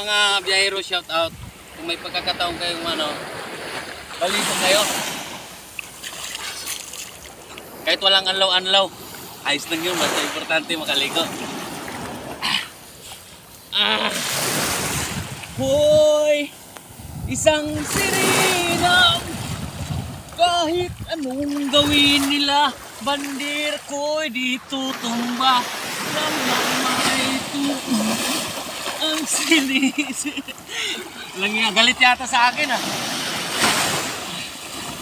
mga biyahero, shout out. Kung may pagkakataon kayong baligo kayo. Kahit walang anlaw-anlaw, ayos lang yun. Basta importante makaligo. Hoy! Isang sirena! Kahit anong gawin nila, bandir ko'y dito tumba. Lang may tuon ang sinis. Lang nga, galit yata sa akin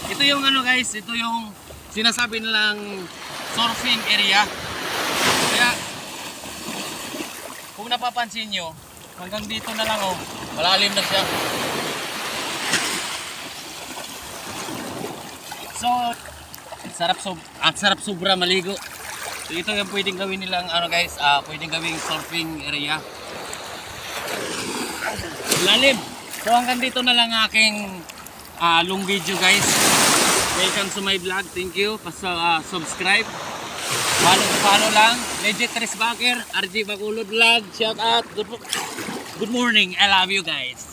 Ito yung guys, ito yung sinasabi nilang surfing area. Kaya kung napapansin nyo, hanggang dito na lang malalim na siya. So, sarap sobra maligo. So, ito yung pwedeng gawin nilang guys, pwedeng gawing surfing area. Lalim. So hanggang dito na lang aking long video guys. Welcome to my vlog. Thank you. Subscribe. Follow lang. Legit Tresbacker, RJ Bacolod Vlog. Shout out. Good morning. I love you guys.